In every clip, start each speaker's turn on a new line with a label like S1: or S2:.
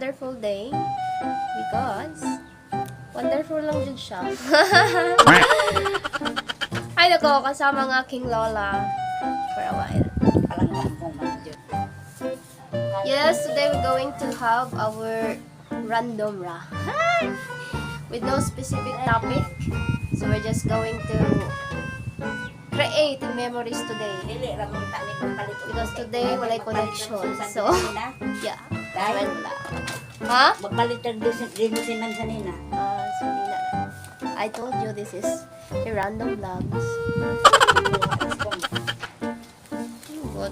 S1: wonderful day because wonderful lang din siya. Ay nako, kasama ng aking lola for a while. Yes, today we're going to have our random ra. With no specific topic. So we're just going to create memories today. Because today walay connection. So, yeah. Wala. Ha?
S2: Magpalitan din man sa nina.
S1: So, I told you this is a random vlogs. Good.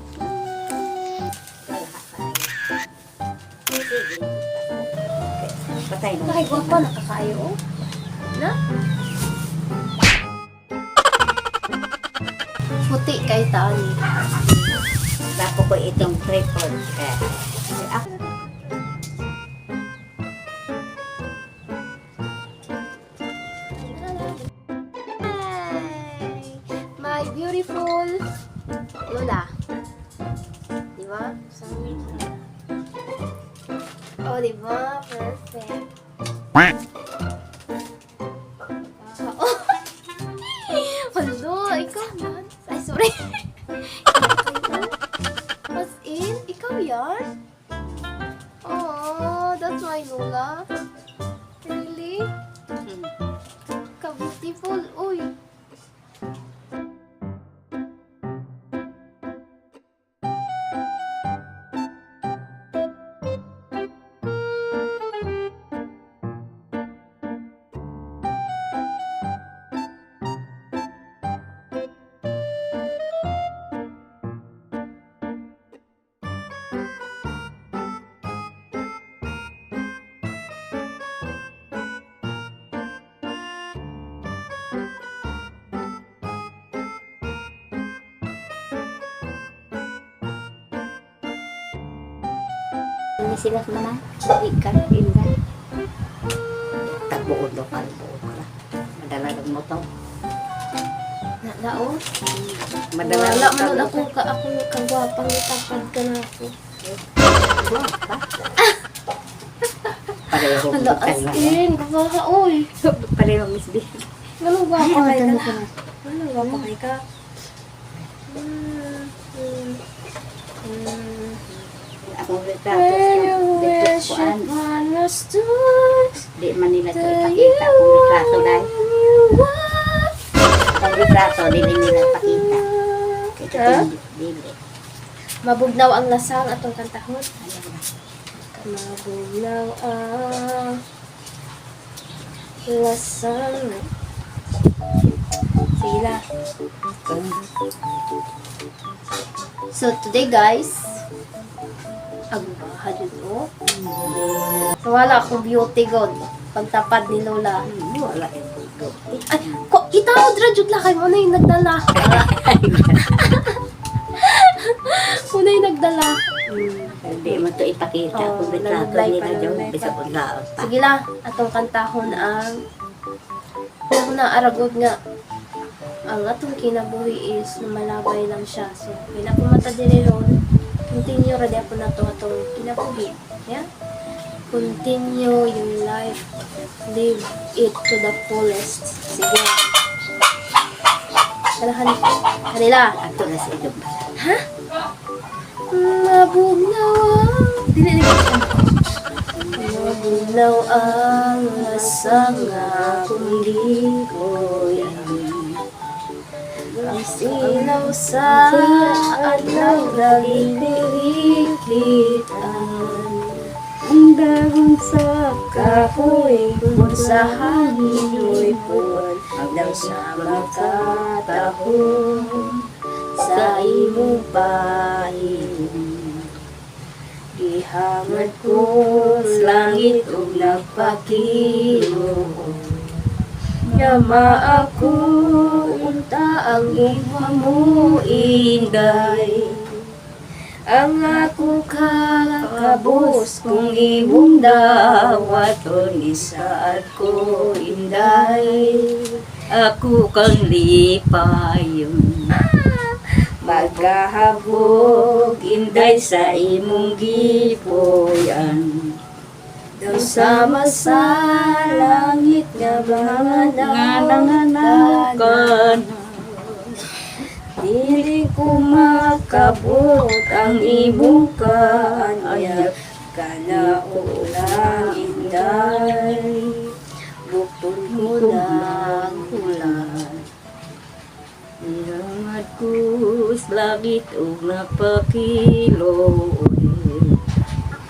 S2: Patay na.
S1: Ay, guwapa, nakakayo. Na? Puti kay Tani.
S2: Lapo ko itong tripod.
S1: My beautiful Lola. Diba? Oh, diba? Perfect. Oh. Hello, ikaw yan? Ay, sorry. As in, ikaw yan? Oh, that's my Lola. Really? Ka-beautiful. Uy.
S2: Ini sila mana? Ikan indah. Tak buod lokal buod lah. Madala ng moto.
S1: Nadao?
S2: Madala
S1: Wala man ako kagwapang itapad ka na ako.
S2: Pareho
S1: Hala, as in, gabaha, uy.
S2: Pareho Miss B.
S1: Ganun gwapa kay ka. Ganun gwapa kay ka.
S2: Akong
S1: When
S2: retrato.
S1: you wish upon a star,
S2: Di man nila ito ipakita akong retrato dahil. Ang retrato, dili nila ipakita. Ito
S1: Ha?
S2: dili.
S1: Mabugnaw ang lasang atong kantahon.
S2: Ayan na.
S1: Mabugnaw ang lasang. Sila. So today guys, agbaha dyan o. So wala akong beauty god. Pagtapad ni Lola.
S2: Wala ito.
S1: Ay, itaw dra jud la kay mo na yung nagdala. Muna yung nagdala.
S2: Hindi mo ito ipakita
S1: Oh,
S2: kung retrato
S1: nag-live
S2: nila
S1: pa,
S2: dyan.
S1: nag-live
S2: Bisa
S1: pa.
S2: kung laot pa.
S1: Sige la, atong kantahon ang ako na aragod nga ang atong kinabuhi is lumalabay lang siya. So, pinapumata din ron. Continue ra po na to atong kinabuhi. Yeah? Continue yung life. Live it to the fullest. Sige. Kalahan kanila.
S2: Ato na sa idong bala.
S1: Ha? Mabugnaw ang... Dili. Mabugnaw ang lasang akong likoyan. Ang sinaw sa alaw naliliklitan. Ang dahon sa kahoy kung sa hangin puwan. Hanggang sa makatahon sa imong pahin. Gihangad ko sa langit ug nagpakilo. Yama ako unta ang iwa mo inday. Ang ako kakabos kung imong dawaton isaad ko inday. Ako kang lipayon. Magkahabog inday sa imong gipoyan. Sama sa langit nga
S2: nananakan. Dili ko makabot ang imong kaanyag. Kana ulang inday, bukton ko lang ulan. Irangat ko sa langit o napakiloy.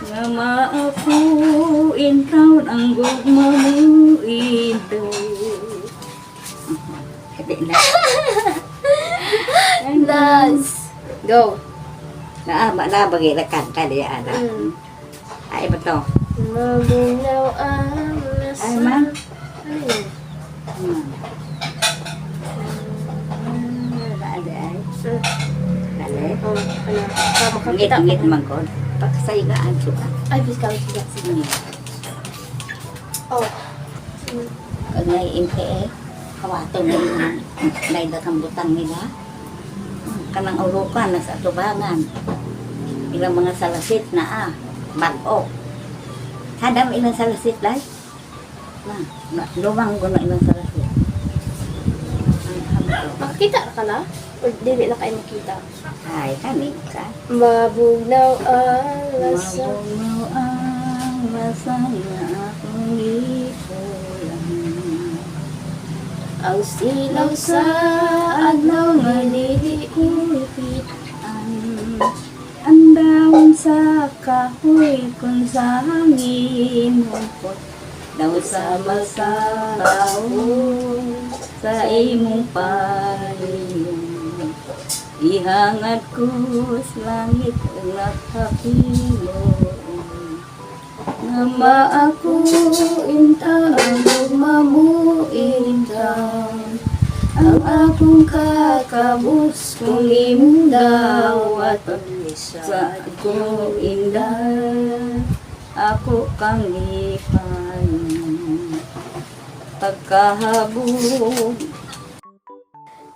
S2: Nga maapuin taon ang gugma mo iday. Hindi na.
S1: Nas. Go.
S2: Nabagay na kanta niya, anak. Ay, ba to?
S1: Mabunaw ang
S2: Ay, ma?
S1: Ayun.
S2: Dali ay.
S1: Mm.
S2: Dali.
S1: Oh, ano? Makakita
S2: Ngit-ngit
S1: ko.
S2: man ko. Pagsayigaan suka.
S1: Ay, biskaw siya. Sige. Oh. Mm.
S2: Kag naiimpe eh. Kawato na yung naidakang butang nila. Kanang urukan na sa tubangan. Ilang mga salasit na bago. Hadam ilang salasit lai. Lumang ko na ilang salasit.
S1: Makakita ka na? O dili na kayo makita?
S2: Ay, kani ka.
S1: Mabunaw ang lasa.
S2: Mabunaw ang lasang na akong ipulang.
S1: Ang silaw sa adlaw nga
S2: Nilikupitan ang dahon sa kahoy kung sa hangin hukot. Daw sama sa taon sa imong parilong. Ihangat ko sa langit ang nakapilong. Nga maaako inta ang mamuintaw. Ang akong kakabus kung imong dawat sa akong inday. Ako kang lipan pagkahabog.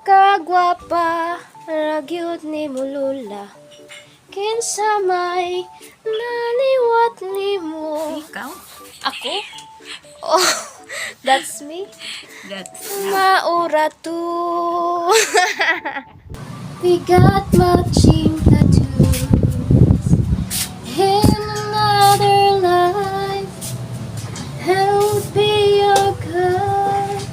S1: kagwapa ragyod ni mulula. Kinsa may naliwat nimo.
S2: Ikaw?
S1: Ako? Oh, that's me.
S2: That's
S1: Maura to. We got matching tattoos in another life. Help be your guide.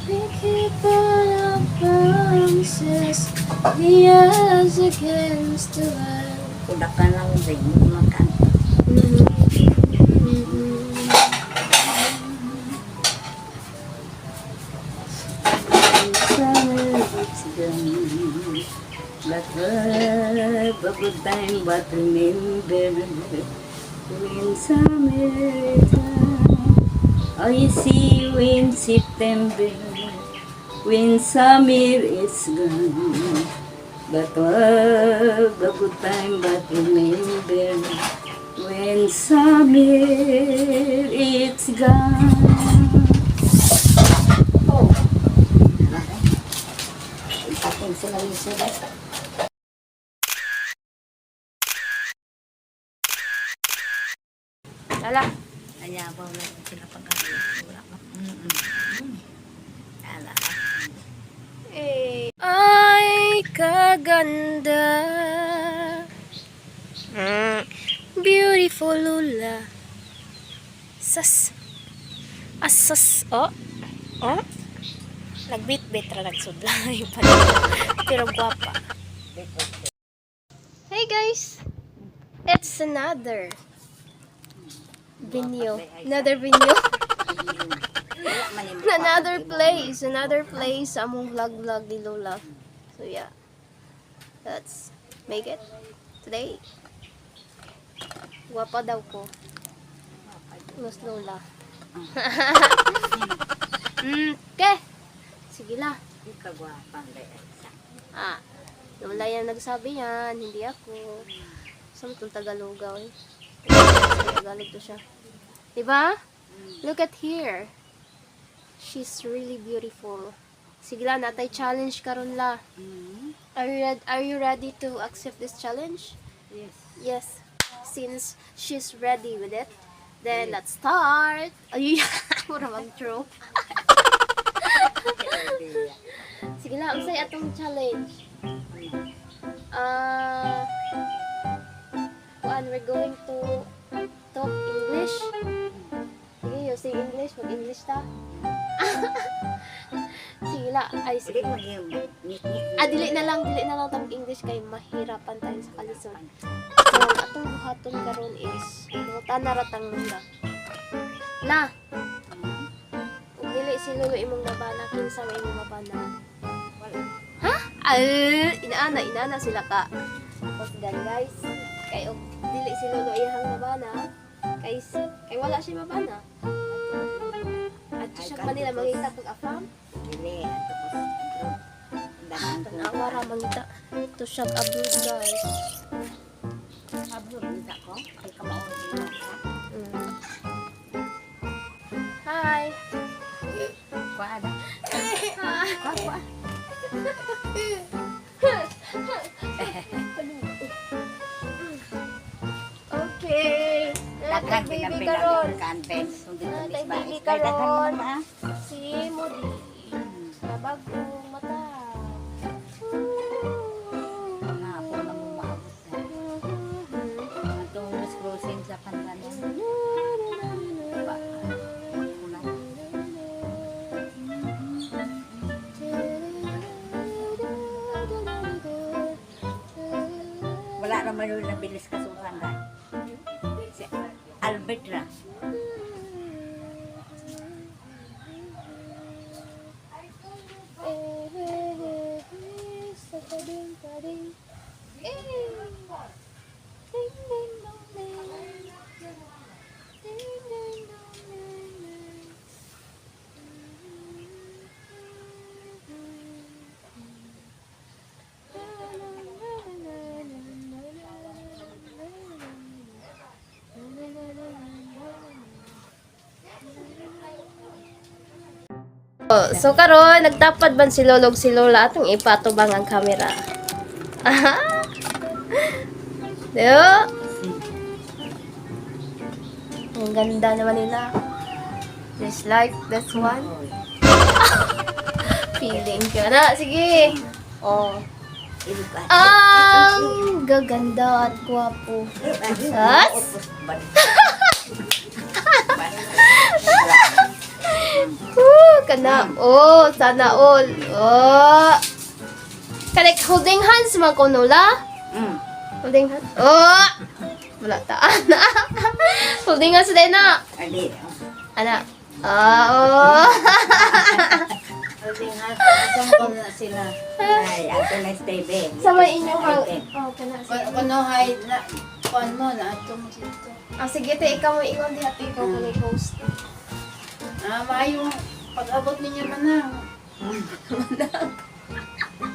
S1: We keep all our promises. We as against the world.
S2: kuda ka lang rin makan. But time but remember when summertime I see you in September when summer is gone. But the good time but remember when summer is gone.
S1: Oh,
S2: Ating sila yung sila.
S1: lala.
S2: Ayabaw lang sila pag-aari. Wala ka. Ala.
S1: Eh, ay kaganda. Beautiful lula. Sas. Asas. Oh. Oh. Nagbit-bit ra nagsudlay pa. Pero guwapa. Hey guys. It's another video. Another video. Another place sa among vlog ni Lola. So yeah, let's make it today. Guwapa daw ko. Mas Lola. Okay. Sige la.
S2: Kagwapang dahil.
S1: Lola yan nagsabi yan, hindi ako. Samtong Tagalogaw eh. Tagalog to siya. Diba? Look at here. She's really beautiful. Sige la, natay challenge karon la. Are you ready to accept this challenge?
S2: Yes.
S1: Yes. Since she's ready with it, Then, let's start. Ay, mura mag-true. Sige lang, unsay atong challenge. We're going to talk English. Sige, you sing English. Mag-English ta. Sige lang. Ay, sige. Dili na lang tag English kay mahirapan tayo sa kalisod. So, atong buhaton karon is tanaratang nunda. La. Ug dili si Lolo imong nabana kinsa may imong mabana. Ha? Inaana sila ka. Tapos guys, kay og dili si Lolo iyang nabana, kay wala siya mabana. At siya pa nila mangita pag afam.
S2: Dili.
S1: Nawara mangita. To siya abroad guys.
S2: Abroad nita ko. Ay kamao dito.
S1: Hi.
S2: Kuha ada. Kuha.
S1: Okay.
S2: Daghan
S1: Baby
S2: pinapila
S1: karon.
S2: ng conference. Sundin
S1: Ah,
S2: ng
S1: tay
S2: isba.
S1: baby
S2: Ay, daghan
S1: karon.
S2: mo, ma.
S1: Si Modi. Nabagong mata.
S2: Hapon lang umabot na. Atong mas closing sa pangalan. Wala naman yun nabilis kasuhan na. Si Albert ra.
S1: Oh, so karon nagtapad ban si Lolog si Lola atong ipatubang ang camera. Aha. Yo. Ang ganda naman nila. Just like this one. Feeling ka na. Sige. Oh. Ang gaganda at gwapo. Yes. Kana. Oh, sana all. Oh. Kanek holding hands man ko Lola. Holding hands. Oh. Wala ta. Ana. Holding hands din na.
S2: Ali.
S1: Ana. Oh.
S2: Holding hands. Asang ko na sila. Ay, ato na stay
S1: Sa may inyo ha. Oh, kana.
S3: Kuno hay na kuan mo na atong dito.
S1: Sige, te, ikaw mo ingon diha te ikaw kay host.
S3: Maayo pag-abot ninyo manang.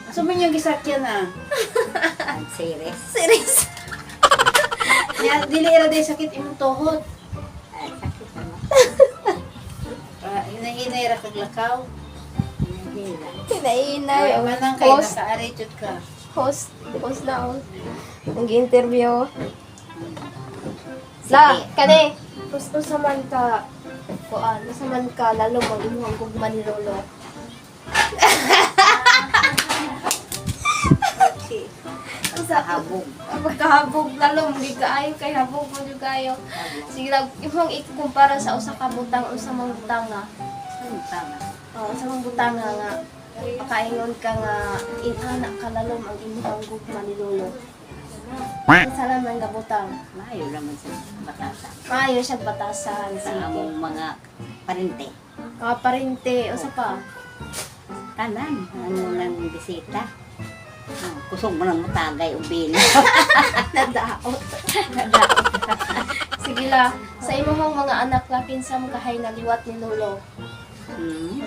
S3: Asa man yung gisakyan na?
S2: Ang series.
S1: Serious.
S3: Ya dili ra day sakit imong tuhod.
S2: Ay, sakit naman.
S3: Hinahinay ra kag lakaw.
S2: Hila.
S1: Hinahinay.
S3: Ay manang kay
S1: Host.
S3: nakaari jud ka.
S1: Host na host. Nag-interview. La, kani. Gusto sa man ka. Kuan, sa man ka lalo mag imuhang gugma ni Lolo. Sa
S2: Habog.
S1: pagkahabog lalo hindi kaayo kay habog mo jud kayo. Sige lang imong ikumpara sa usa ka butang usa mang butanga.
S2: Tama.
S1: Oh, sa mga butanga nga pakaingon ka nga inanak ka lalom ang imuhang gugma ni Lolo. Salamat nga butang.
S2: Maayo naman sa batasa.
S1: Maayo siya batasan
S2: Sa
S1: sige.
S2: among mga parente.
S1: Mga parente usa pa.
S2: Tanan, ano nang bisita. Kusog mo nang matagay o bili.
S1: Nadaot. Nadaot. Sige la, sa imong mga anak la kinsa kahay naliwat ni Lolo.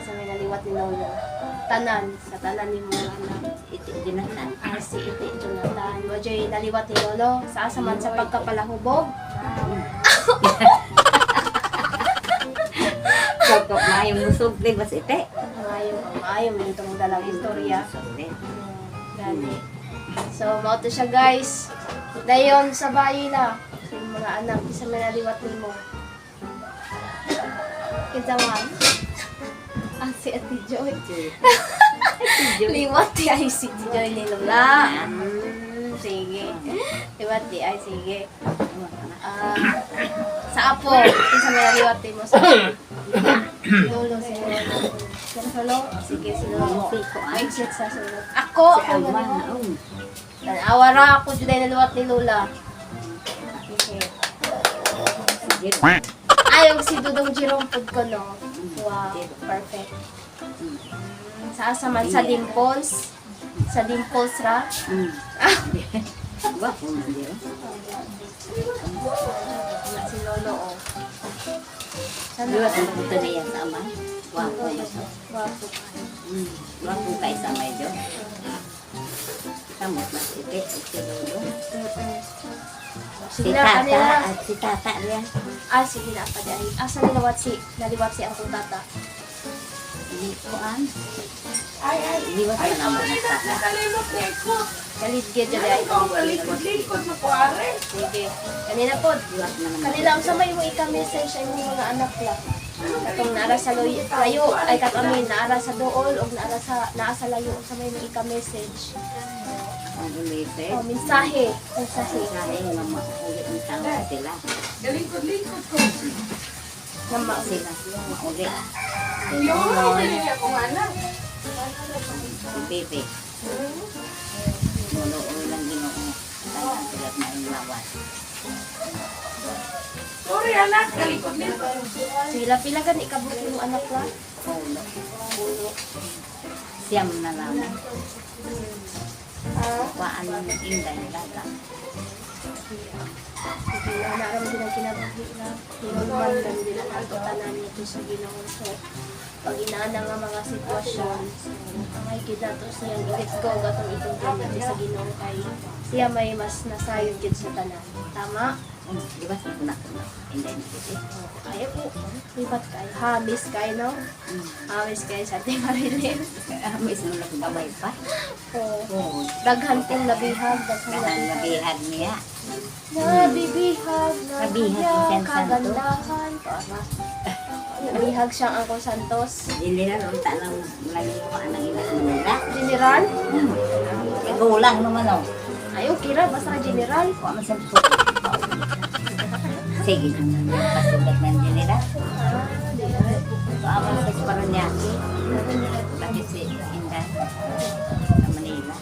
S1: Sa may naliwat ni Lolo. Tanan, sa tanan ni mga anak.
S2: Ito dinanan.
S1: Si Iti Jonathan. Mojoy naliwat ni Lolo. Sa asa man sa pagkapalahubog.
S2: Kaya maayong musog din mas ite.
S1: Maayo man itong dalang istorya.
S2: Musog din.
S1: Gani. So, mao to siya guys. Dayon sa bayi na. Sa mga anak, isa man naliwat nimo. Kisaman. Ah, si Ate Joy.
S2: Joy.
S1: Liwat di ay si Joy ni Lola. Sige. Liwat di ay sige. Ah, sa apo, isa may liwat din mo sa Lolo si Lolo. Si Lolo? Sige, si Lolo. Ay, exit sa sunod. Ako!
S2: Si
S1: Ako
S2: Alma
S1: ganun.
S2: na oh.
S1: Awara ako dyan ay naluwat ni Lola. Okay.
S2: Si Jerome.
S1: Ay, yung si Dudong Jerome food ko, no? Wow, perfect. Sa asaman, sa Dimples. Sa Dimples, ra?
S2: Wapo na dia.
S1: Si Lolo, oh. Sana,
S2: Dua kan puta niya sa amay. Wapo na siya.
S1: wapo.
S2: Wapo kay sa amay jo. Kamot na si Ate at si Lolo. Si
S1: Sige na,
S2: Tata
S1: kanila.
S2: at si Tata niya.
S1: Ah, sige na, pa dahil. Asa naliwat si ang kong tata.
S2: Hindi ko an. Liwat na naman ang Tata.
S1: Kaligid dyan ay sige. Kanina po,
S2: Liwat na naman.
S1: kanila ang samay mo ika-message ay mga anak lang. Katong naara sa layo, ay katamin, naara sa dool, o naara sa layo, ang samay mo ika-message.
S2: Ang ulit
S1: O, mensahe. Mensahe.
S2: Sabi nga maulit ang tao sila.
S1: Na ma-
S2: Sila maulit. Si Bebe. Mulo lang ginoo. Kaya sila na inlawan.
S1: Sila pilagan ikabuti mo anak lang.
S2: Ulo. Siyam na lang.
S1: Ah,
S2: Waan mo inday daga.
S1: sige na, naaraman din ang kinabuhi na. Hinulman lang din ang tanan nito sa Ginoo. So, pag inaana nga mga sitwasyon, ang ay kidato siyang i-let go gatong itong dito sa Ginoo kay siya may mas nasayod gid sa tanan. Tama?
S2: Di ba sa na inday na kiti?
S1: Ayaw po. Libat kayo. Hamis kayo, no? Hamis kayo sa ating Marilyn.
S2: May sunod na gabay pa.
S1: Oo. Daghan pong nabihag. Daghan
S2: Kanang
S1: nabihag.
S2: nabihag niya.
S1: Nabibihag.
S2: Nabihag
S1: Nabihag.
S2: si San Santos.
S1: Kagandahan. Para. Nabihag siyang Uncle Santos.
S2: Hindi na ron tanang nalikuan ng ina nila.
S1: General?
S2: Igulang naman o.
S1: Ayaw, kira. Basta ka general.
S2: Kuha man sa puso. Sige naman. Pasugat man din nila. Kuha man sa Paranaque. Lagi si Inday. Sa Manila.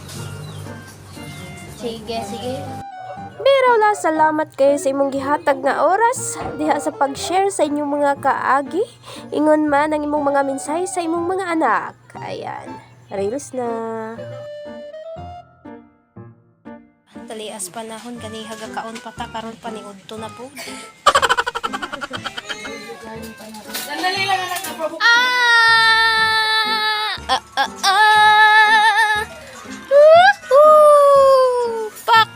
S1: Sige, sige.
S4: Birawla, salamat kayo sa imong gihatag nga oras diha sa pag-share sa inyong mga kaagi. Ingon man ang imong mga mensahe sa imong mga anak. Ayan. Reels na. Talias panahon gani hagakaon pata karon pa ni udto na po. Fuck.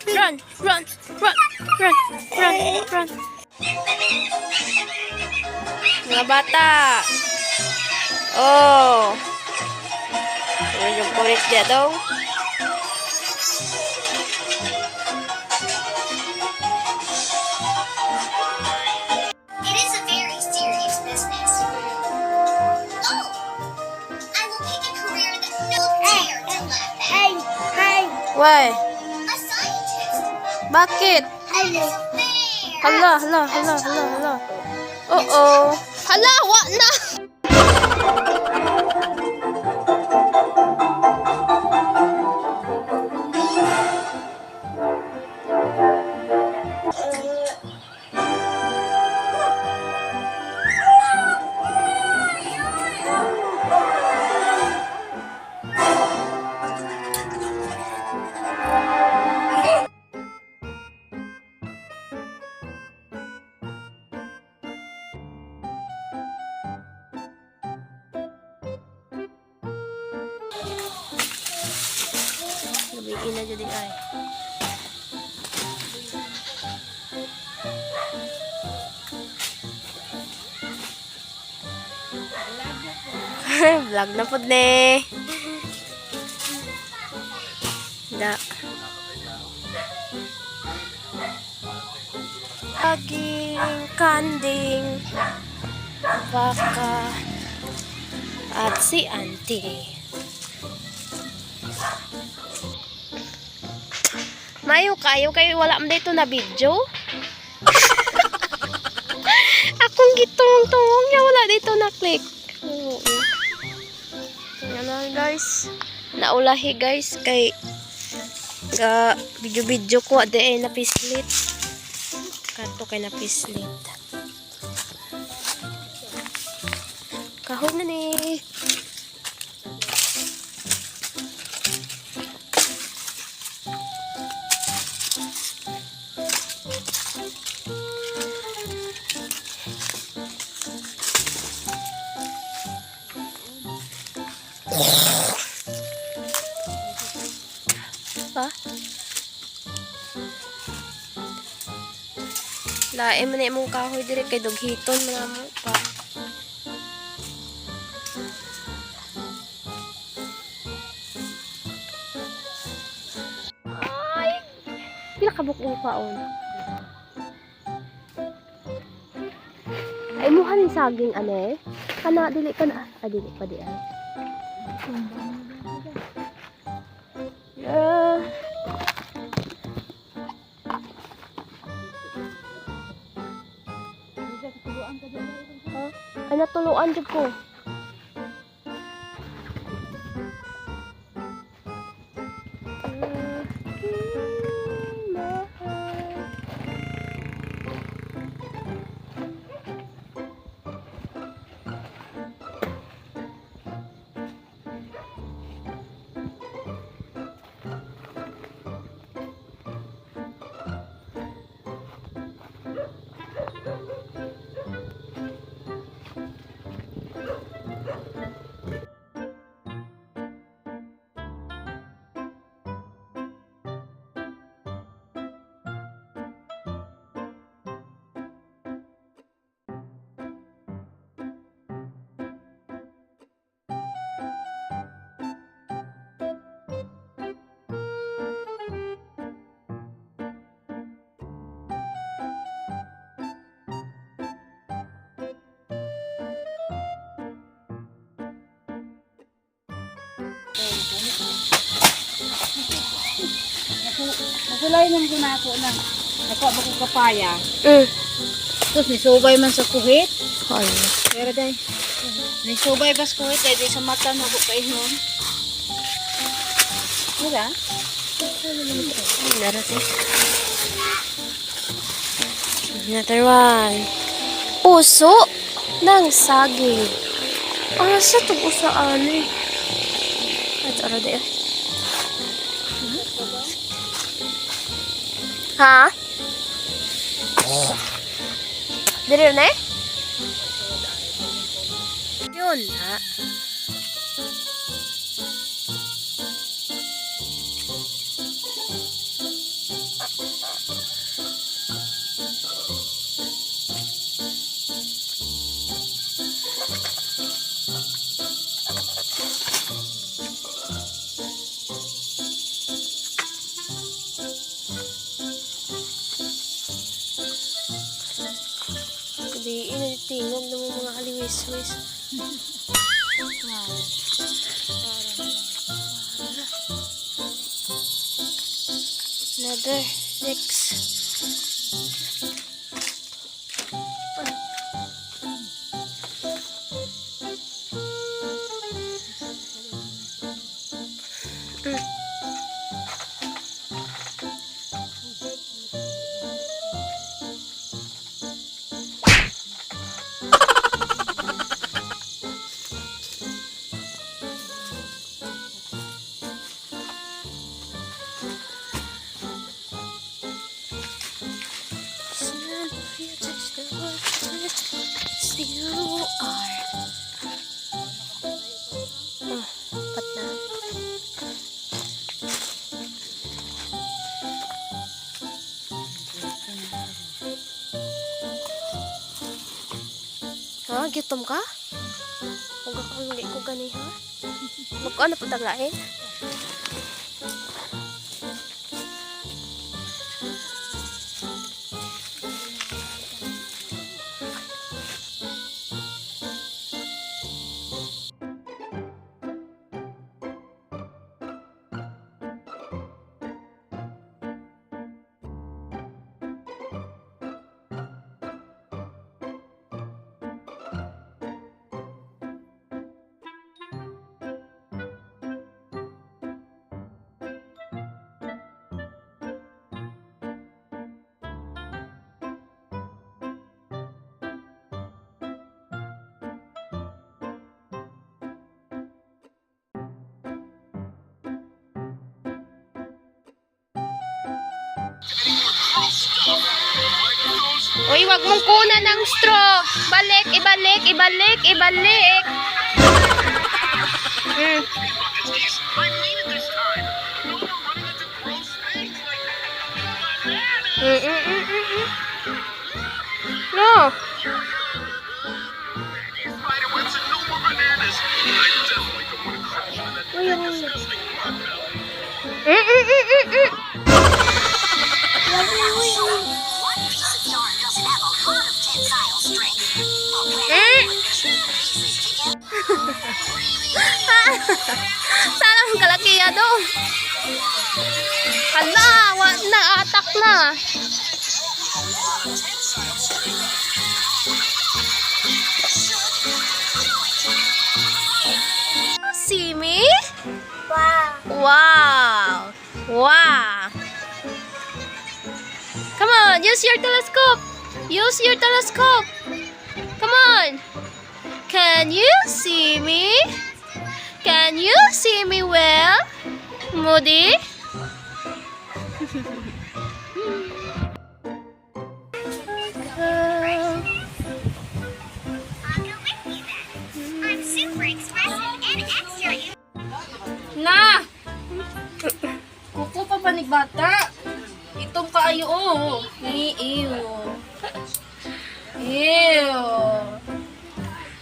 S4: Run, run, run, run, run, run. Mga bata. Oh. Ano yung kulit niya daw?
S5: It is a very serious business. Oh, I will pick a career that no dare to laugh at.
S4: Why?
S5: A scientist.
S4: Bakit?
S5: That is fair.
S4: Hala. Oo. Hala, wa na! Gabigin na dyan ay. Vlog na po ne. Da. Saging, kanding, baka, at si auntie. Mayo kayo wala man dito na video. Akong gitong-tong niya wala dito na click. Oo. Yan na guys. Naulahi guys kay ga video ko ade ay napislit. Kato kay napislit. Kahon na ni. Pa? Lae man na imong kahoy dire kay dughiton mga mo pa. Ay! Pila ka bukong paon? Ay mo hanin saging ane? Kana dili ka na. Ah, dili pa di ay. Ay natuluan jud ko.
S2: Nasulay nang gunako na. Nakuha ba kong kapaya? Tapos nisubay man sa kuhit.
S4: Ay.
S2: Pero day, nisubay ba sa kuhit? Day sa mata na ko kaihon. Wala?
S4: Narating. Another one. Puso ng saging. Asa to usaan eh. At ara de. Ha? Dire na eh? Yun na. Di tingog ng mga haliwis-wis. Another. Next. Still are. Pat na. Ha? Gitom ka? Huwag akong hindi ko gani ha? Magkuhan na po taglain? Uy, wag mong kunan ng straw. Balik, ibalik, ibalik, ibalik. Mm. No.
S5: One piece of yarn doesn't have a lot of tensile strength.
S4: Sarang kalakiya do. Hala, wag na atak na. See me? Wow. Wow. Come on, use your telescope. Use your telescope. Come on. Can you see me? Can you see me well, Moody?
S5: I'm super expressive and extra.
S3: Na! Kuko pa panig bata. Itong kaayo oh. Ew. Ew.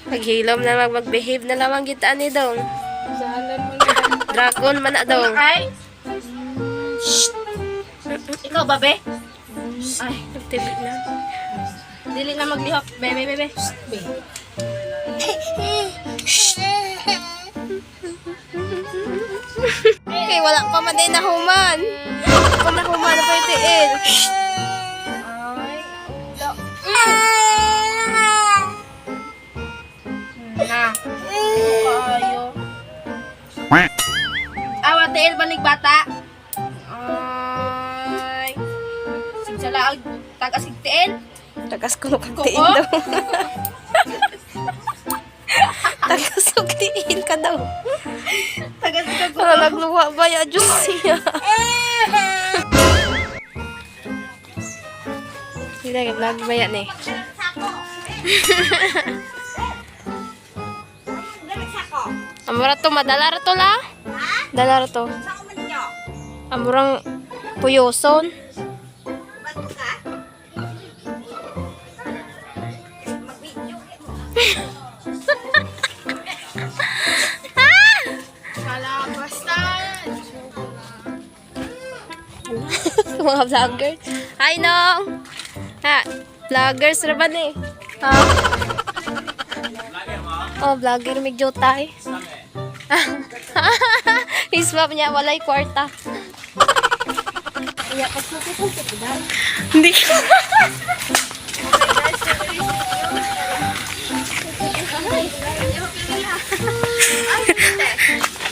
S4: Maghilom na mag-behave na lamang kita ni Dong. Dragon man na Dong.
S3: Ay. Ikaw ba be? Ay,
S4: Nagtibig na.
S3: dili na maglihok. Be. Be.
S4: Okay, wala pa man din nahuman. Kung nahuman na pa yung tiil.
S3: Na. Kaayo. Awa tail banig bata. Ay. Sigsala tagas igtiil.
S4: Tagas ko nung kagtiin
S3: Oo.
S4: daw. Tagas ko kagtiin ka daw.
S3: Tagas ka ko.
S4: Wala nagluwa ba ya Diyos siya? Hindi ka vlog ba yan eh? Amura to, madala ra to la? Dala ra to. Amurang puyoson. Mga vlogger. Hi, Nong! Ha, vloggers ra ba ni? Ha? Oh, vlogger may jotay. Ismap niya, walay kwarta. Iya, pas mo kung kukudan. Hindi ko.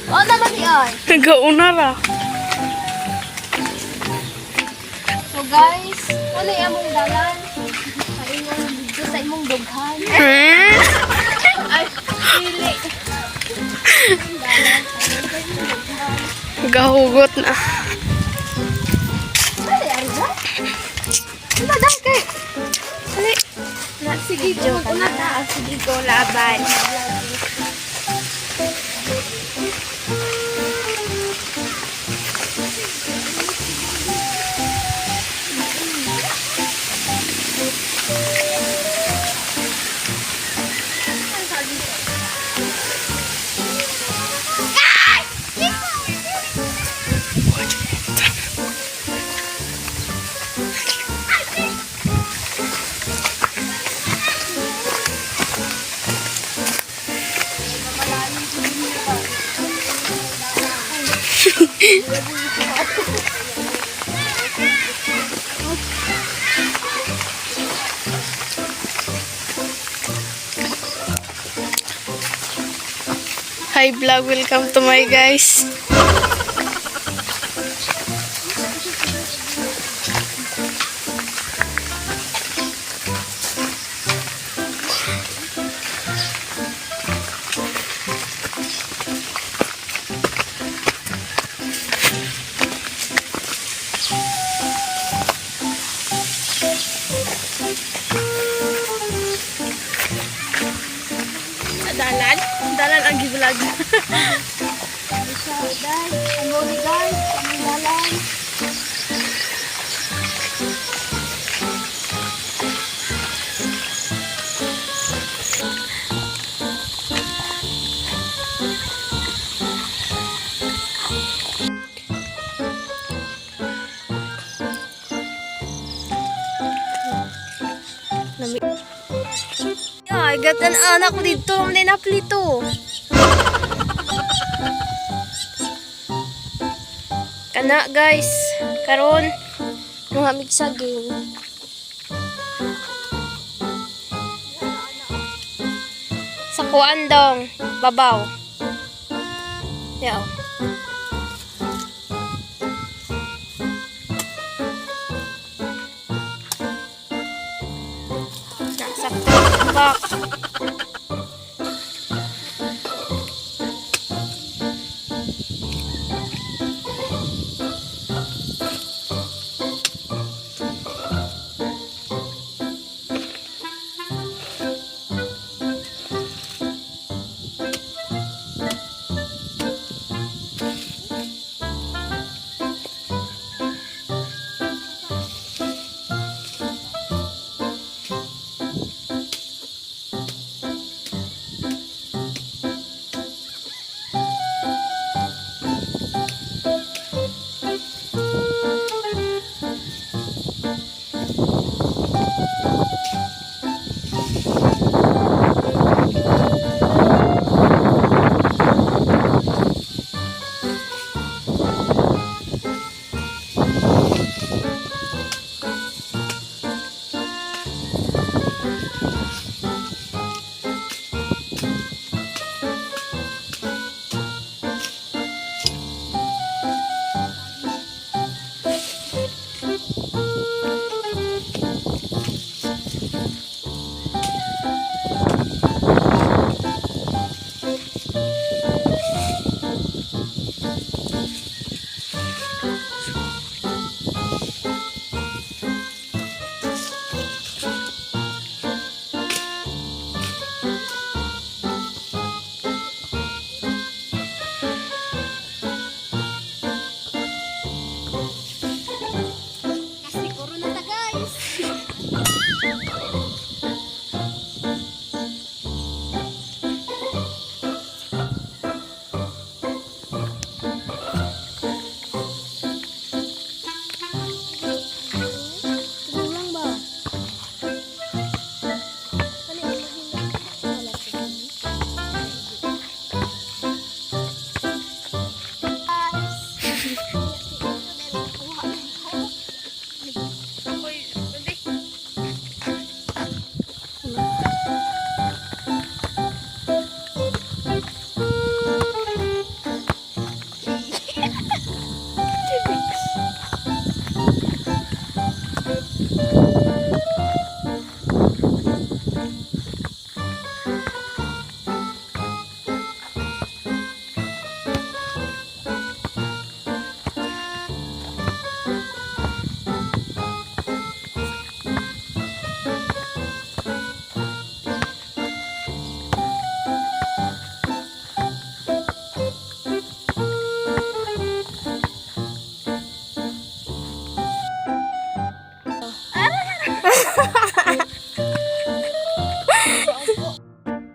S4: Oh, naman yan.
S3: Nagauna ra.
S4: So guys, ano yung among dalan? Sa imong video sa imong dughan. Ay, pili.
S3: Gahugot na.
S4: Ay, ay ba? Ano daw kay? Ay, sige ko na ta. Sige ko laban.
S3: Hi vlog, welcome to my guys.
S4: dalan. Dalan ang gibulag.
S1: Ano ni guys? Ano lalan?
S4: Ay, gatan anak ko dito. May naplito. Kana guys. Karon mga migsaging. Sa kuan dong. Babaw. Yaw. Nasakto. Bak.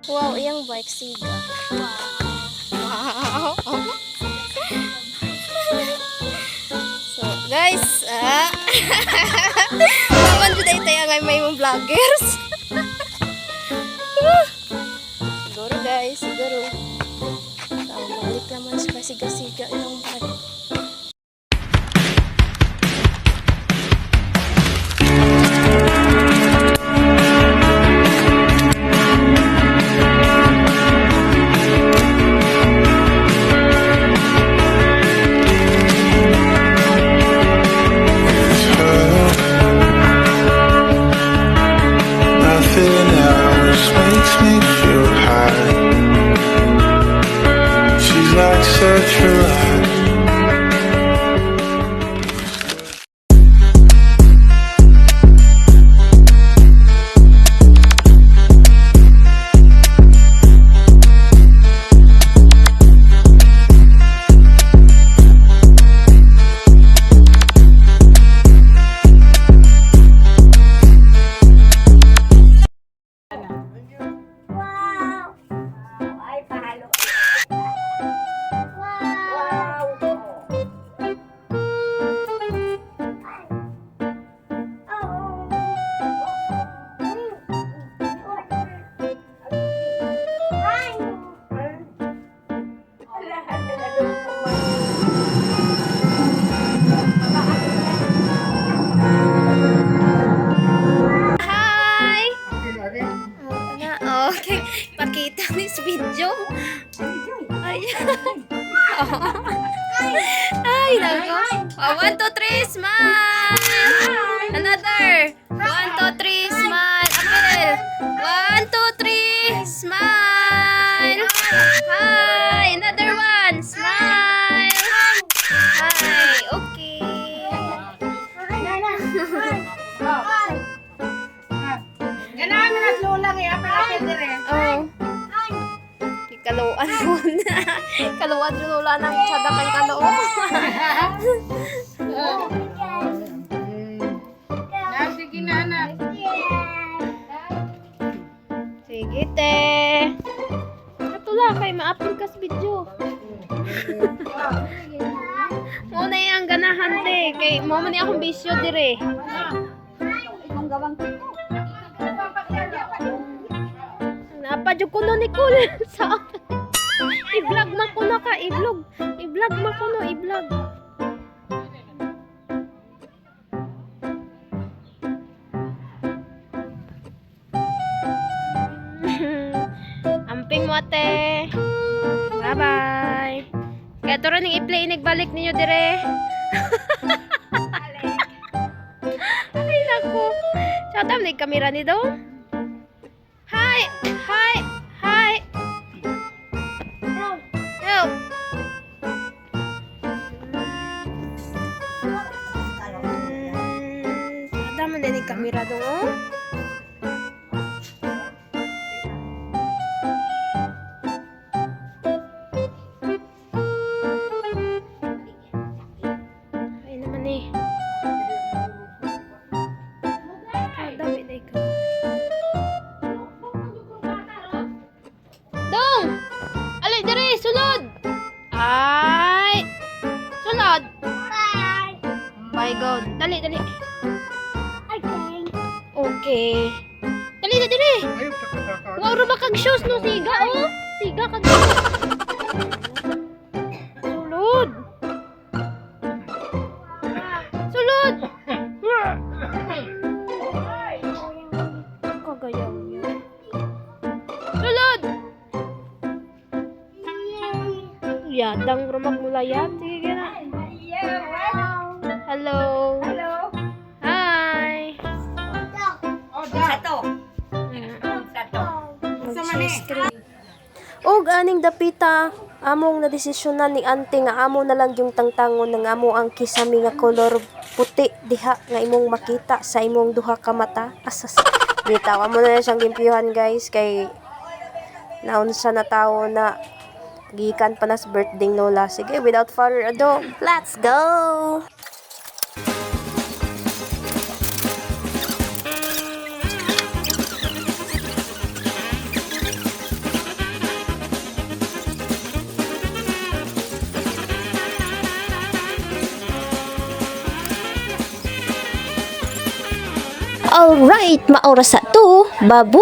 S4: Wow, iyang bike siga. Wow. So, guys, paman ko dahil tayo ngay may mga vloggers. Siguro guys, siguro. Balik naman sa siga-siga yung bike.
S6: Nothing else makes me feel high. She's like such a light.
S4: Na, okay. Pakita ni sa video. Ay. Ay, nako. 1, 2, 3, smile. Another. 1, 2, 3, smile. Apel. 1, 2, 3, smile. Hi, another one. Smile. Hi, okay.
S3: Ganahan mo na lola kaya apel dire.
S4: Oh. Kaluan mo na. Kaluan mo wala ng tsada kang kaluan.
S3: Sige na anak.
S4: Sige, te. Katula kay ma-upload ka sa video. Muna yung ganahan, te. Kay mo man akong bisyo dire. Napadyo ko no Nicole sa i-vlog man ko na ka, i-vlog man ko no, i-vlog. Amping mo ate. Bye-bye. Kaya to rin i-play nagbalik ninyo dire. Ay naku. Sa tam ni kamera ni daw. Hi! Hi! Hi! Help! Dama na ni kamera dong, oh. Ay naman eh. Dami na ikaw. Dong! Alay, dire, sulod! Ay! Sulod! My God. Dali, dali. Okay. Dali na, dire. Wow, rama kag shoes, no? Siga, oh. Siga kag sulod. Sulod! Kagayaw niyo. Sulod! Yadang rumak mula yan. Sige na. Hello.
S3: Hello.
S4: Hi.
S2: Sato. Sato.
S4: Og aning dapita, among na desisyonan ni ante nga amo na lang yung tangtangon ng amo ang kisami nga kolor puti diha nga imong makita sa imong duha ka mata. Asas. Bitaw mo na siyang gimpyuhan guys kay naunsa na tao na gikan pa na sa birthday lola. Sige, without further ado, let's go! Alright, maoras sa to, babu!